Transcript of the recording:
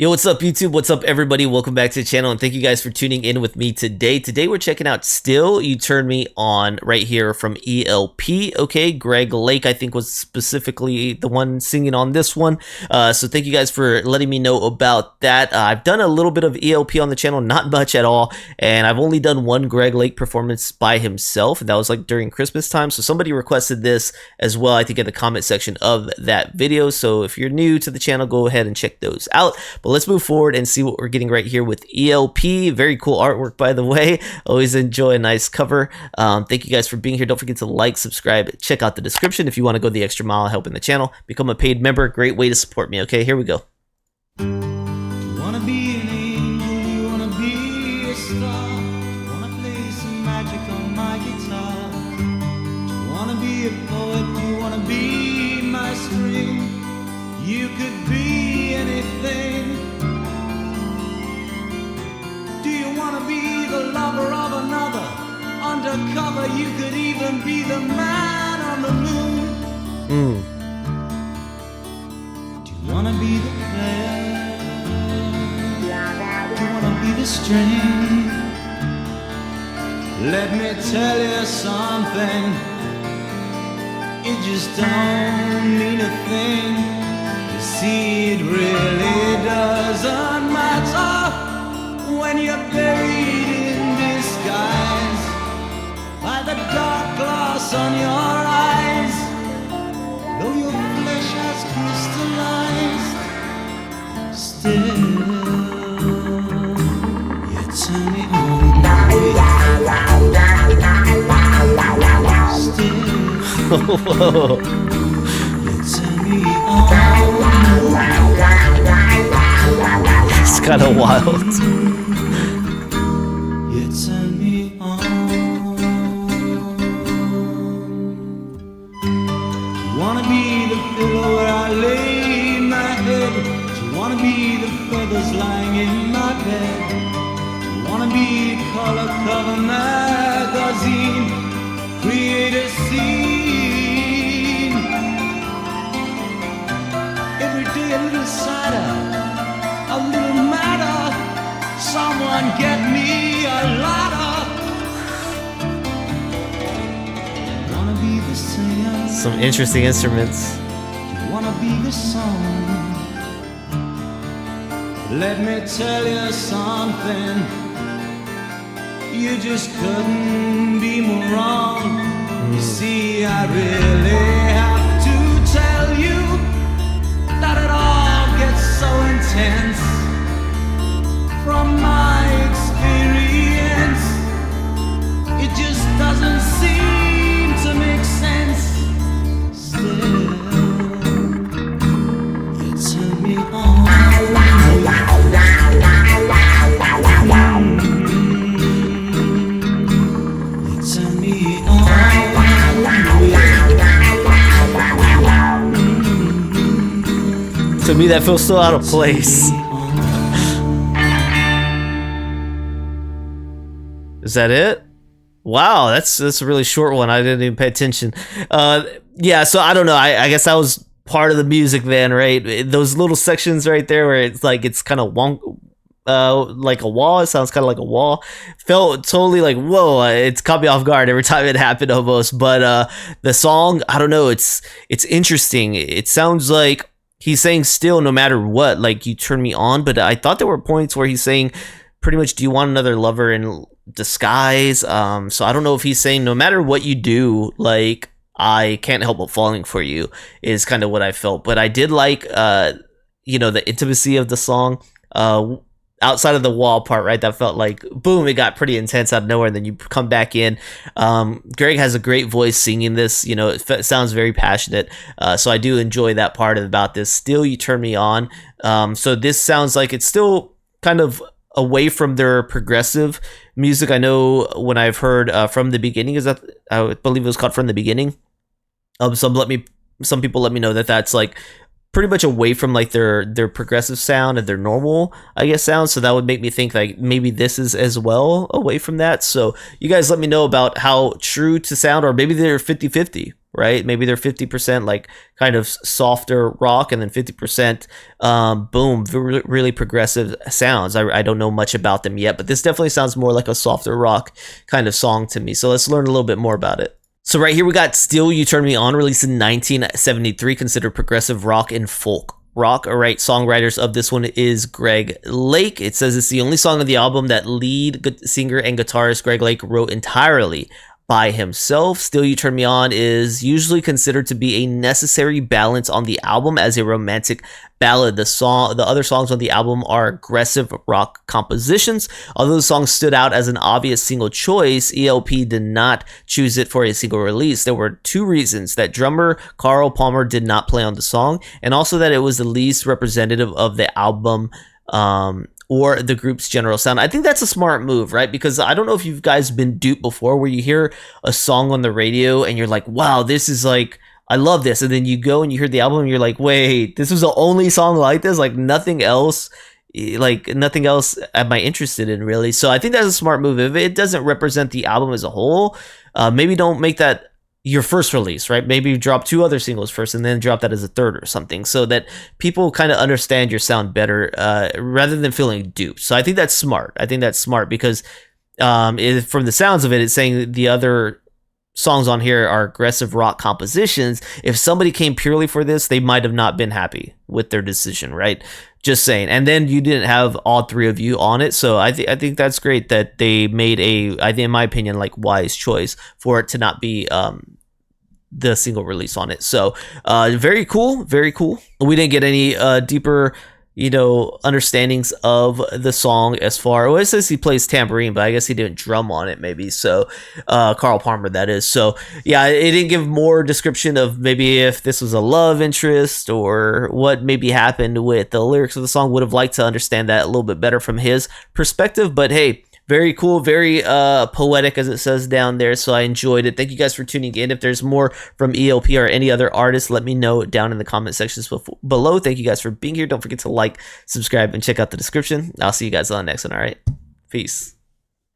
Yo, what's up YouTube? What's up everybody? Welcome back to the channel and thank you guys for tuning in with me today. Today we're checking out Still You Turn Me On right here from ELP. Okay, Greg Lake I think was specifically the one singing on this one. So thank you guys for letting me know about that. I've done a little bit of ELP on the channel, not much at all, and I've only done one Greg Lake performance by himself, and that was like during Christmas time. So somebody requested this as well, I think in the comment section of that video. So if you're new to the channel, go ahead and check those out. But let's move forward and see what we're getting right here with ELP. Very cool artwork, by the way. Always enjoy a nice cover. Thank you guys for being here. Don't forget to like, subscribe, check out the description if you want to go the extra mile helping the channel. Become a paid member. Great way to support me. Okay, here we go. You wanna be an angel, you wanna be a star, you wanna play some magic on my guitar. You wanna be a poet, you wanna be my string. You could be anything. Do you wanna be the lover of another? Undercover, you could even be the man on the moon. Do you wanna be the player? Do you wanna be the string? Let me tell you something. It just don't mean a thing. You see, it really doesn't matter when you're buried in disguise by the dark glass on your eyes. Though your flesh has crystallized, still you turn me on. Still you turn me on. It's kind of wild. You turn me on. You wanna be the pillow where I lay my head? You wanna be the feathers lying in my bed? You wanna be a color cover magazine? Create a scene. Every day a little sadder, a little madder. Someone get me a ladder. Wanna be the singer? Some interesting instruments. You wanna be the song? Let me tell you something. You just couldn't be more wrong. You see, I really have to tell you that it all gets so intense. From my experience, it just doesn't seem to make sense. Still, you turn me on. You turn me on. To me, that feels so out of place. Is that it? Wow, that's a really short one. I didn't even pay attention. Yeah, so I don't know. I guess that was part of the music then, right? Those little sections right there where it's like it's kind of wonk, like a wall. It sounds kind of like a wall. Felt totally like whoa. It's caught me off guard every time it happened almost. But the song, I don't know. It's interesting. It sounds like he's saying still no matter what. Like you turn me on. But I thought there were points where he's saying pretty much, do you want another lover in disguise? So I don't know if he's saying no matter what you do, like I can't help but falling for you is kind of what I felt. But I did like you know, the intimacy of the song outside of the wall part, right? That felt like boom, it got pretty intense out of nowhere, and then you come back in. Greg has a great voice singing this, you know, it sounds very passionate, so I do enjoy that part about this. Still You Turn Me On. So this sounds like it's still kind of away from their progressive music. I know when I've heard From the Beginning, is that I believe it was called From the Beginning. Some people let me know that that's like pretty much away from like their progressive sound and their normal, I guess, sound. So that would make me think like maybe this is as well away from that. So you guys let me know about how true to sound, or maybe they're 50-50. right? Maybe they're 50% like kind of softer rock, and then 50% boom, really progressive sounds. I don't know much about them yet, but this definitely sounds more like a softer rock kind of song to me. So let's learn a little bit more about it. So right here we got Still You Turn Me On, released in 1973, considered progressive rock and folk rock. All right, songwriters of this one is Greg Lake. It says it's the only song on the album that lead singer and guitarist Greg Lake wrote entirely by himself. Still You Turn Me On is usually considered to be a necessary balance on the album as a romantic ballad. The other songs on the album are aggressive rock compositions. Although the song stood out as an obvious single choice, ELP did not choose it for a single release. There were two reasons: that drummer Carl Palmer did not play on the song, and also that it was the least representative of the album or the group's general sound. I think that's a smart move, right? Because I don't know if you guys been duped before, where you hear a song on the radio and you're like, wow, this is like, I love this. And then you go and you hear the album and you're like, wait, this was the only song like this? Like nothing else am I interested in, really? So I think that's a smart move. If it doesn't represent the album as a whole, maybe don't make that your first release, right? Maybe you drop 2 other singles first and then drop that as a third or something, so that people kind of understand your sound better, rather than feeling duped. So I think that's smart. Because from the sounds of it, it's saying the other songs on here are aggressive rock compositions. If somebody came purely for this, they might have not been happy with their decision, right? Just saying. And then you didn't have all 3 of you on it, so I think that's great that they made in my opinion, like wise choice for it to not be the single release on it. So very cool. We didn't get any deeper understandings of the song as far. Well, it says he plays tambourine, but I guess he didn't drum on it, maybe. So Carl Palmer, that is. So yeah, it didn't give more description of maybe if this was a love interest or what maybe happened with the lyrics of the song. Would have liked to understand that a little bit better from his perspective, but hey, very cool, very poetic, as it says down there. So I enjoyed it. Thank you guys for tuning in. If there's more from ELP or any other artists, let me know down in the comment sections below. Thank you guys for being here. Don't forget to like, subscribe, and check out the description. I'll see you guys on the next one. All right, peace.